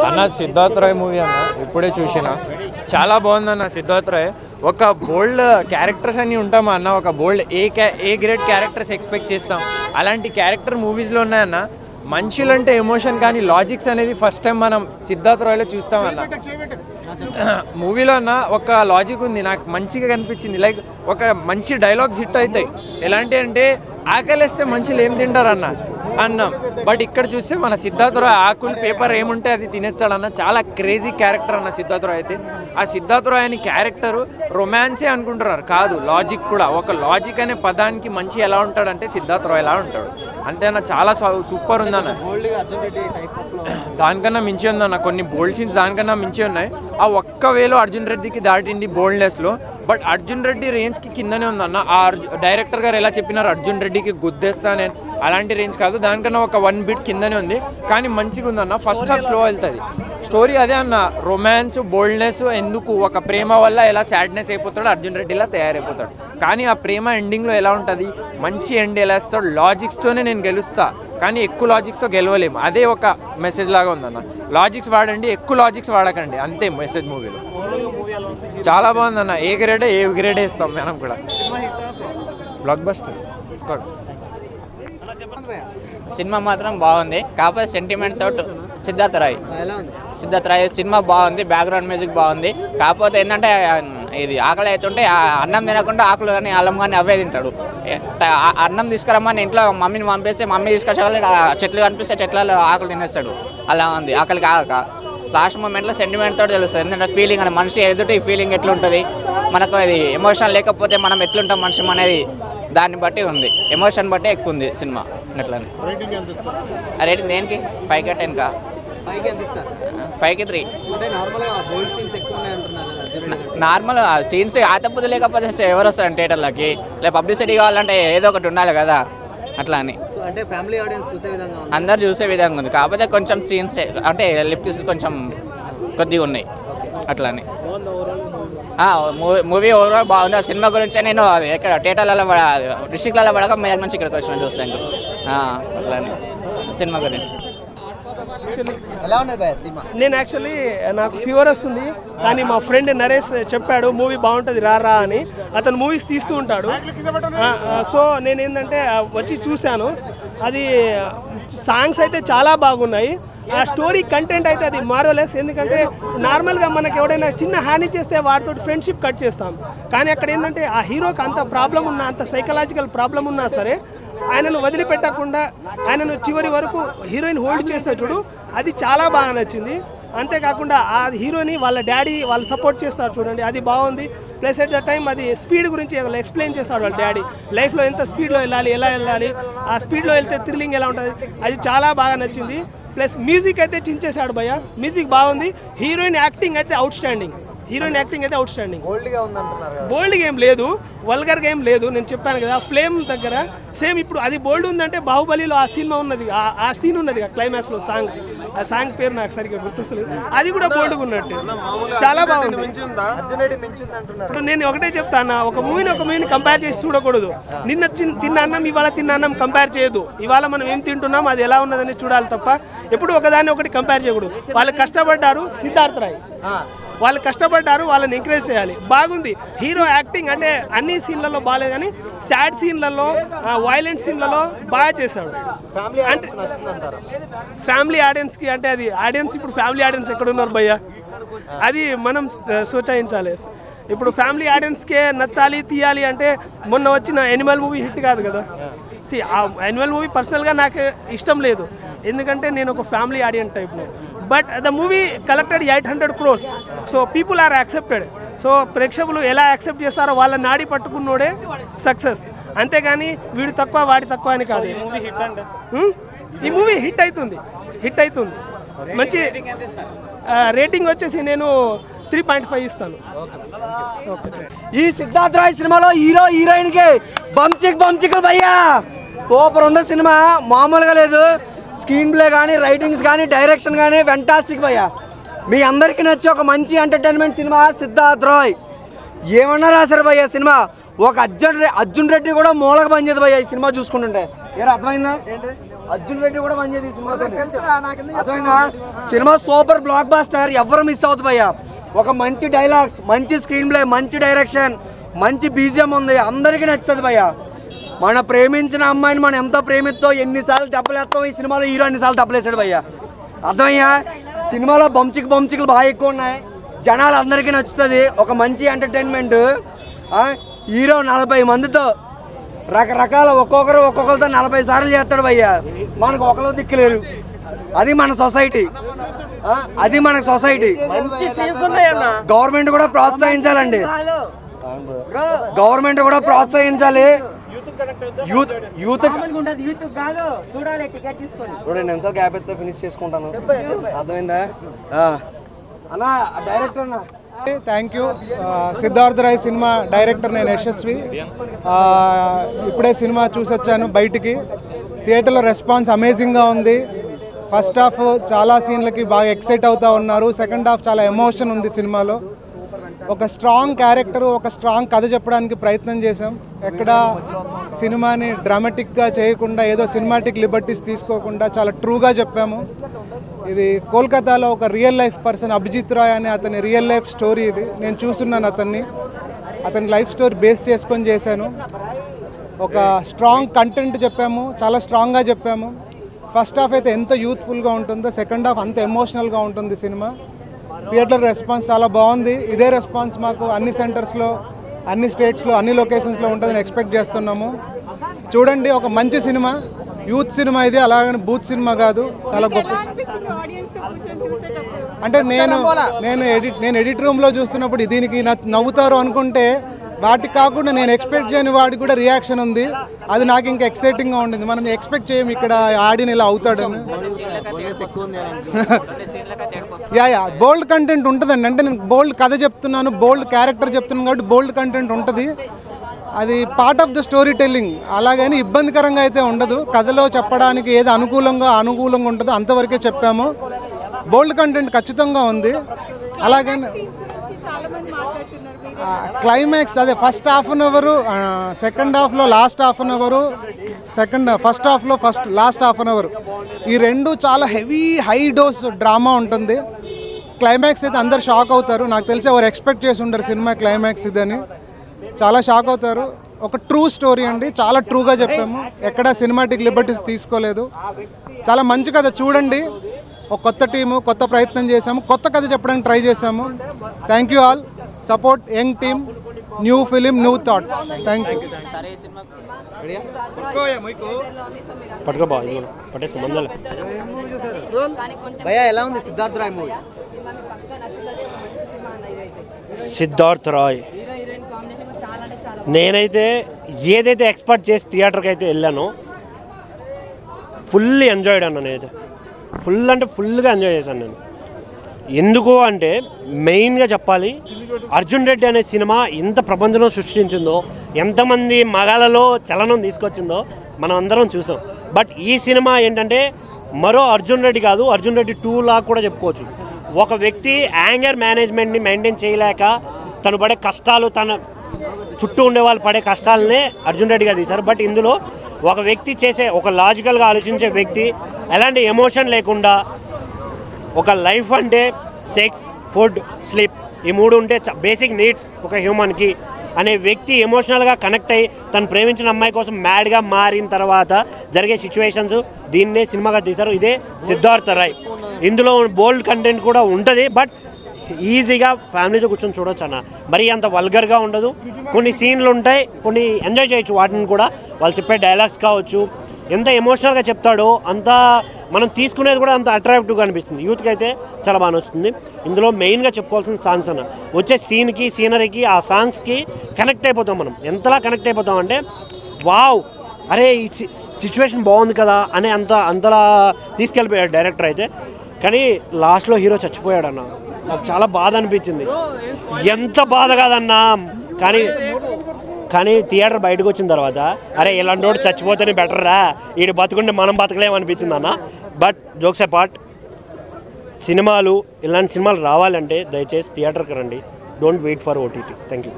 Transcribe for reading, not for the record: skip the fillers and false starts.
అన్న సిద్ధార్థ్ రాయ్ మూవీ అన్న ఇప్పుడే చూసిన, చాలా బాగుందన్న. సిద్ధార్థ్ రాయ్ ఒక బోల్డ్ క్యారెక్టర్స్ అన్నీ ఉంటామా అన్న, ఒక బోల్డ్ ఏ గ్రేట్ క్యారెక్టర్స్ ఎక్స్పెక్ట్ చేస్తాం, అలాంటి క్యారెక్టర్ మూవీస్లో ఉన్నాయన్న. మనుషులంటే ఎమోషన్ కానీ లాజిక్స్ అనేది ఫస్ట్ టైం మనం సిద్ధార్థ్ రాయ్లో చూస్తామన్న. మూవీలో అన్న ఒక లాజిక్ ఉంది, నాకు మంచిగా కనిపించింది. లైక్ ఒక మంచి డైలాగ్స్ హిట్ అవుతాయి. ఎలాంటి అంటే ఆకలిస్తే మనుషులు ఏం తింటారన్న, అన్నం. బట్ ఇక్కడ చూస్తే మన సిద్ధార్థ్ రాయ్ ఆకులు పేపర్ ఏముంటే అది తినేస్తాడన్న. చాలా క్రేజీ క్యారెక్టర్ అన్న సిద్ధార్థ్ రాయ్ అయితే. ఆ సిద్ధార్థ్ రాయ్ అని క్యారెక్టరు రొమాన్సే అనుకుంటున్నారు, కాదు లాజిక్ కూడా. ఒక లాజిక్ అనే పదానికి మంచి ఎలా ఉంటాడంటే సిద్ధార్థ్ రాయ్ ఎలా ఉంటాడు అంటే అన్న. చాలా సూపర్ ఉందన్న. దానికన్నా మించి ఉందన్న, కొన్ని బోల్డ్ సీన్స్ దానికన్నా మించి ఉన్నాయి. ఆ ఒక్క వేలో అర్జున్ రెడ్డికి దాటింది బోల్డ్నెస్లో. బట్ అర్జున్ రెడ్డి రేంజ్కి కిందనే ఉందన్న. ఆ డైరెక్టర్ గారు ఎలా చెప్పినారు అర్జున్ రెడ్డికి గుద్దేస్తా నేను, అలాంటి రేంజ్ కాదు, దానికన్నా ఒక 1 బిట్ కిందనే ఉంది. కానీ మంచిగా ఉందన్న. ఫస్ట్ హాఫ్ స్లో వెళ్తుంది స్టోరీ, అదే అన్న రొమాన్స్ బోల్డ్నెస్. ఎందుకు ఒక ప్రేమ వల్ల ఎలా సాడ్నెస్ అయిపోతాడు అర్జున్ రెడ్డిలా తయారైపోతాడు, కానీ ఆ ప్రేమ ఎండింగ్లో ఎలా ఉంటుంది, మంచి ఎండ్ ఎలా ఇస్తాడు. లాజిక్స్తోనే నేను గెలుస్తా, కానీ ఎక్కువ లాజిక్స్తో గెలవలేము. అదే ఒక మెసేజ్ లాగా ఉందన్న. లాజిక్స్ వాడండి, ఎక్కువ లాజిక్స్ వాడకండి, అంతే మెసేజ్ మూవీలో. చాలా బాగుందన్న. ఏ గ్రేడే ఇస్తాం మనం కూడా. Block buster. సినిమా మాత్రం బాగుంది, కాకపోతే సెంటిమెంట్ తోటి సిద్ధార్థ్ రాయ్ సినిమా బాగుంది, బ్యాక్గ్రౌండ్ మ్యూజిక్ బాగుంది. కాకపోతే ఏంటంటే ఇది ఆకలి అవుతుంటే అన్నం తినకుండా ఆకులు కానీ అల్లం కానీ అవే తింటాడు. అన్నం తీసుకురమ్మని ఇంట్లో మమ్మీని పంపిస్తే మమ్మీ తీసుకొచ్చేవాళ్ళు చెట్లు కనిపిస్తే చెట్లలో ఆకులు తినేస్తాడు. అలా ఉంది, ఆకలి కాక. లాస్ట్ మూమెంట్లో సెంటిమెంట్ తోటి తెలుస్తుంది. ఎందుకంటే ఫీలింగ్ అని మనిషి ఎదుటి ఫీలింగ్ ఎట్లుంటుంది, మనకు అది ఎమోషన్ లేకపోతే మనం ఎట్లుంటాం మనిషి అనేది దాన్ని బట్టి ఉంది, ఎమోషన్ బట్టి ఎక్కువ ఉంది సినిమా. అట్లని రేటింగ్ దేనికి 5కి 10కా? 5కి 3. నార్మల్ సీన్స్ ఆతప్పుదు లేకపోతే ఎవరు వస్తారు థియేటర్లకి? లేదా పబ్లిసిటీ కావాలంటే ఏదో ఒకటి ఉండాలి కదా, అట్లా అని. అందరు చూసే విధంగా ఉంది, కాకపోతే కొంచెం సీన్స్ అంటే లిప్ కిస్ కొంచెం కొద్దిగా ఉన్నాయి అట్లా అని. మూవీ ఓవరాల్ బాగుంది. ఆ సినిమా గురించి నేను ఎక్కడ థియేటర్లలో డిస్ట్రిక్ట్లలో పడక మీద నుంచి ఇక్కడికి వచ్చిన చూస్తాను అట్లా అని సినిమా గురించి. నేను యాక్చువల్లీ నాకు ఫీవర్ వస్తుంది, కానీ మా ఫ్రెండ్ నరేష్ చెప్పాడు మూవీ బాగుంటుంది రా అని. అతను మూవీస్ తీస్తూ ఉంటాడు. సో నేను ఏంటంటే వచ్చి చూశాను. అది సాంగ్స్ అయితే చాలా బాగున్నాయి. ఆ స్టోరీ కంటెంట్ అయితే అది మార్వెలెస్. ఎందుకంటే నార్మల్గా మనకి ఎవడైనా చిన్న హాని చేస్తే వాడితో ఫ్రెండ్షిప్ కట్ చేస్తాం, కానీ అక్కడ ఏంటంటే ఆ హీరోకి అంత ప్రాబ్లం ఉన్నా, అంత సైకలాజికల్ ప్రాబ్లం ఉన్నా సరే ఆయనను వదిలిపెట్టకుండా ఆయనను చివరి వరకు హీరోయిన్ హోల్డ్ చేస్తే చూడు, అది చాలా బాగా నచ్చింది. అంతేకాకుండా ఆ హీరోని వాళ్ళ డాడీ వాళ్ళు సపోర్ట్ చేస్తారు చూడండి, అది బాగుంది. ప్లస్ ఎట్ ద టైం అది స్పీడ్ గురించి ఎక్స్ప్లెయిన్ చేస్తాడు వాళ్ళ డాడీ, లైఫ్లో ఎంత స్పీడ్లో వెళ్ళాలి, ఎలా వెళ్ళాలి, ఆ స్పీడ్లో వెళ్తే థ్రిల్లింగ్ ఎలా ఉంటుంది, అది చాలా బాగా నచ్చింది. ప్లస్ మ్యూజిక్ అయితే చించేశాడు భయ్య, మ్యూజిక్ బాగుంది. హీరోయిన్ యాక్టింగ్ అయితే అవుట్ స్టాండింగ్, బోల్డ్గా ఏం లేదు, వల్గర్గా ఏం లేదు. నేను చెప్పాను కదా ఫ్లేమ్ దగ్గర సేమ్ ఇప్పుడు అది బోల్డ్ ఉందంటే బాహుబలిలో ఆ సినిమా ఉన్నది, ఆ సీన్ ఉన్నది క్లైమాక్స్లో సాంగ్, ఆ సాంగ్ పేరు నాకు సరిగ్గా గుర్తొస్తలేదు, అది కూడా బోల్డ్గా ఉన్నట్టు చాలా బాగుంది. ఇప్పుడు నేను ఒకటే చెప్తాను, ఒక మూవీని కంపేర్ చేసి చూడకూడదు. నిన్న తిన్న అన్నం ఇవాళ తిన్న అన్నం కంపేర్ చేయదు. ఇవాళ మనం ఏం తింటున్నాం అది ఎలా ఉన్నదని చూడాలి తప్ప ఎప్పుడు ఒకదాన్ని ఒకటి కంపేర్ చేయకూడదు. వాళ్ళు కష్టపడ్డారు, సిద్ధార్థ్ రాయ్ వాళ్ళు కష్టపడ్డారు, వాళ్ళని ఎంకరేజ్ చేయాలి. బాగుంది హీరో యాక్టింగ్, అంటే అన్ని సీన్లలో బాగాలేదు కానీ సాడ్ సీన్లలో వైలెంట్ సీన్లలో బాగా చేశాడు. అంటే ఫ్యామిలీ ఆడియన్స్కి, అంటే అది ఆడియన్స్ ఇప్పుడు ఫ్యామిలీ ఆడియన్స్ ఎక్కడున్నారు భయ్య, అది మనం సూచించాలి. ఇప్పుడు ఫ్యామిలీ ఆడియన్స్కే నచ్చాలి తీయాలి అంటే మొన్న వచ్చిన యానిమల్ మూవీ హిట్ కాదు కదా. ఆ యానిమల్ మూవీ పర్సనల్గా నాకు ఇష్టం లేదు, ఎందుకంటే నేను ఒక ఫ్యామిలీ ఆడియన్స్ టైప్లో. But the movie collected 800 crores. So people are accepted. So ప్రేక్షకులు ఎలా యాక్సెప్ట్ చేస్తారో వాళ్ళ నాడి పట్టుకున్నోడే సక్సెస్, అంతేగాని వీడు తక్కువ వాడి తక్కువ అని కాదు. ఈ మూవీ హిట్ అవుతుంది మంచి రేటింగ్ వచ్చేసి నేను 3.5 ఇస్తాను. ఈ సిద్ధార్థ్ రాయ్ సినిమాలో హీరో హీరోయిన్కి బంచిక్ భయ్యా సూపర్ ఉంది సినిమా, మామూలుగా లేదు. స్క్రీన్ ప్లే కానీ, రైటింగ్స్ కానీ, డైరెక్షన్ కానీ ఫెంటాస్టిక్ భయ్యా. మీ అందరికీ నచ్చే ఒక మంచి ఎంటర్టైన్మెంట్ సినిమా సిద్ధార్థ్ రాయ్. ఏమన్నా రాశారు భయ్యా సినిమా, ఒక అర్జున్ రెడ్డి కూడా మూలక పనిచేది భయ్య ఈ సినిమా చూసుకుంటుంటే. ఏరా అర్థమైందా? అర్జున్ రెడ్డి కూడా పనిచేది ఈ సినిమా. అర్థమైందా? సినిమా సూపర్ బ్లాక్ బాస్టర్, ఎవరు మిస్ అవుతుంది భయ్య. ఒక మంచి డైలాగ్స్, మంచి స్క్రీన్ ప్లే, మంచి డైరెక్షన్, మంచి బీజిఎం ఉంది, అందరికీ నచ్చుతుంది భయ్య. మన ప్రేమించిన అమ్మాయిని మనం ఎంత ప్రేమితో ఎన్నిసార్లు దెబ్బలేస్తాం, ఈ సినిమాలో హీరో అన్నిసార్లు దెబ్బలేసాడు భయ్య. అర్థమయ్యా? సినిమాలో బంచికలు బాగా ఎక్కువ ఉన్నాయి, జనాలు అందరికీ నచ్చుతుంది. ఒక మంచి ఎంటర్టైన్మెంట్. హీరో 40 మందితో రకరకాల ఒక్కొక్కరితో 40 సార్లు చేస్తాడు భయ్య. మనకు ఒకరు దిక్కులేరు. అది మన సొసైటీ. గవర్నమెంట్ కూడా ప్రోత్సహించాలండి. గవర్నమెంట్ కూడా ప్రోత్సహించాలి. యూత్ 2 నిమిషాలు గ్యాప్ అయితే ఫినిష్ చేసుకుంటాను. అర్థమైందా అన్నా? డైరెక్టర్ అన్నా. Thank you. Siddharth Roy cinema director నేను యశస్వి. ఇప్పుడే సినిమా చూసొచ్చాను బయటికి. థియేటర్లో రెస్పాన్స్ అమేజింగ్గా ఉంది. ఫస్ట్ హాఫ్ చాలా సీన్లకి బాగా ఎక్సైట్ అవుతూ ఉన్నారు. సెకండ్ హాఫ్ చాలా ఎమోషన్ ఉంది సినిమాలో. ఒక స్ట్రాంగ్ క్యారెక్టర్, ఒక స్ట్రాంగ్ కథ చెప్పడానికి ప్రయత్నం చేశాం. ఎక్కడ సినిమాని డ్రామాటిక్గా చేయకుండా, ఏదో సినిమాటిక్ లిబర్టీస్ తీసుకోకుండా చాలా ట్రూగా చెప్పాము. ఇది కోల్కతాలో ఒక real life person Abhijit Roy అనే అతని రియల్ లైఫ్ స్టోరీ ఇది. నేను చూస్తున్నాను అతని లైఫ్ స్టోరీ బేస్ చేసుకొని చేశాను. ఒక స్ట్రాంగ్ కంటెంట్ చెప్పాము, చాలా స్ట్రాంగ్గా చెప్పాము. ఫస్ట్ హాఫ్ అయితే ఎంత యూత్ఫుల్గా ఉంటుందో సెకండ్ హాఫ్ అంత ఎమోషనల్గా ఉంటుంది సినిమా. థియేటర్ రెస్పాన్స్ చాలా బాగుంది. ఇదే రెస్పాన్స్ మాకు అన్ని సెంటర్స్లో, అన్ని స్టేట్స్లో, అన్ని లొకేషన్స్లో ఉంటుందని ఎక్స్పెక్ట్ చేస్తున్నాము. చూడండి, ఒక మంచి సినిమా, యూత్ సినిమా ఇది, అలాగని బూత్ సినిమా కాదు. చాలా గొప్ప. అంటే నేను ఎడిట్ రూమ్లో చూస్తున్నప్పుడు దీనికి నవ్వుతారు అనుకుంటే, వాటికి కాకుండా నేను ఎక్స్పెక్ట్ చేయని వాడికి కూడా రియాక్షన్ ఉంది. అది నాకు ఇంకా ఎక్సైటింగ్గా ఉండింది. మనం ఎక్స్పెక్ట్ చేయం ఇక్కడ ఆడిన ఇలా అవుతాడని. యా బోల్డ్ కంటెంట్ ఉంటుందండి. అంటే నేను బోల్డ్ కథ చెప్తున్నాను, బోల్డ్ క్యారెక్టర్ చెప్తున్నాను కాబట్టి బోల్డ్ కంటెంట్ ఉంటుంది. అది part of the story telling. అలాగని ఇబ్బందికరంగా అయితే ఉండదు. కథలో చెప్పడానికి ఏది అనుకూలంగా ఉంటుందో అంతవరకే చెప్పాము. బోల్డ్ కంటెంట్ ఖచ్చితంగా ఉంది. అలాగని క్లైమాక్స్ అదే first half an hour, second హాఫ్లో last half an hour, first హాఫ్లో లాస్ట్ హాఫ్ అన్ అవర్, ఈ రెండు చాలా హై డోస్ డ్రామా ఉంటుంది. క్లైమాక్స్ అయితే అందరు షాక్ అవుతారు. నాకు తెలిసి ఎవరు ఎక్స్పెక్ట్ చేసి ఉండరు సినిమా క్లైమాక్స్ ఇదని. చాలా షాక్ అవుతారు. ఒక ట్రూ స్టోరీ అండి, చాలా ట్రూగా చెప్పాము. ఎక్కడ సినిమాటిక్ లిబర్టీస్ తీసుకోలేదు. చాలా మంచి కథ. చూడండి, ఒక కొత్త టీము, కొత్త ప్రయత్నం చేశాము, కొత్త కథ చెప్పడానికి ట్రై చేశాము. Thank you all. Support young team, new film, new thoughts. Thank you. ఎలా ఉంది సిద్ధార్థ్ రాయ్ మూవీ? సిద్ధార్థ్ రాయ్ నేనైతే ఏదైతే ఎక్స్పెక్ట్ చేసి థియేటర్కి అయితే వెళ్ళానో ఫుల్లీ ఎంజాయ్డ్ అన్న. నేనైతే ఫుల్గా ఎంజాయ్ చేశాను నేను. ఎందుకు అంటే మెయిన్గా చెప్పాలి, అర్జున్ రెడ్డి అనే సినిమా ఎంత ప్రపంచంలో సృష్టించిందో, ఎంతమంది మగాళ్ళలో చలనం తీసుకొచ్చిందో మనం అందరం చూసాం. బట్ ఈ సినిమా ఏంటంటే మరో అర్జున్ రెడ్డి కాదు, అర్జున్ రెడ్డి 2 లాగా కూడా చెప్పుకోవచ్చు. ఒక వ్యక్తి యాంగర్ మేనేజ్మెంట్ని మెయింటైన్ చేయలేక తను పడే కష్టాలు, తన చుట్టూ ఉండే వాళ్ళు పడే కష్టాలనే అర్జున్ రెడ్డిగా తీశారు. బట్ ఇందులో ఒక వ్యక్తి చేసే, ఒక లాజికల్గా ఆలోచించే వ్యక్తి, ఎలాంటి ఎమోషన్ లేకుండా, ఒక లైఫ్ అంటే సెక్స్, ఫుడ్, స్లీప్, ఈ 3 ఉంటే బేసిక్ నీడ్స్ ఒక హ్యూమన్కి అనే వ్యక్తి ఎమోషనల్గా కనెక్ట్ అయ్యి తను ప్రేమించిన అమ్మాయి కోసం మ్యాడ్గా మారిన తర్వాత జరిగే సిచ్యువేషన్స్, దీన్నే సినిమాగా తీశారు. ఇదే సిద్ధార్థ్ రాయ్. ఇందులో బోల్డ్ కంటెంట్ కూడా ఉంటుంది. బట్ ఈజీగా ఫ్యామిలీతో కూర్చొని చూడొచ్చు అన్న. మరీ అంత వల్గర్గా ఉండదు. కొన్ని సీన్లు ఉంటాయి, కొన్ని ఎంజాయ్ చేయొచ్చు. వాటిని కూడా వాళ్ళు చెప్పే డైలాగ్స్ కావచ్చు, ఎంత ఎమోషనల్గా చెప్తాడో అంత మనం తీసుకునేది కూడా అంత అట్రాక్టివ్గా అనిపిస్తుంది. యూత్కి అయితే చాలా బాగా వస్తుంది. ఇందులో మెయిన్గా చెప్పుకోవాల్సిన సాంగ్స్ అన్న. వచ్చే సీన్కి, సీనరీకి, ఆ సాంగ్స్కి కనెక్ట్ అయిపోతాం మనం. ఎంతలా కనెక్ట్ అయిపోతాం అంటే వావ్, అరే ఈ సిచ్యువేషన్ బాగుంది కదా అనే అంతలా తీసుకెళ్ళిపోయాడు డైరెక్టర్ అయితే. కానీ లాస్ట్లో హీరో చచ్చిపోయాడన్న. నాకు చాలా బాధ అనిపించింది. ఎంత బాధ కాదన్నా. కానీ థియేటర్ బయటకు వచ్చిన తర్వాత అరే ఇలాంటి వాడు చచ్చిపోతేనే బెటర్ రా, వీడు బతుకుంటే మనం బతకలేమనిపించింది అన్న. బట్ జోక్స్ అపార్ట్, ఇలాంటి సినిమాలు రావాలంటే దయచేసి థియేటర్కి రండి. Don't wait for OTT. Thank you.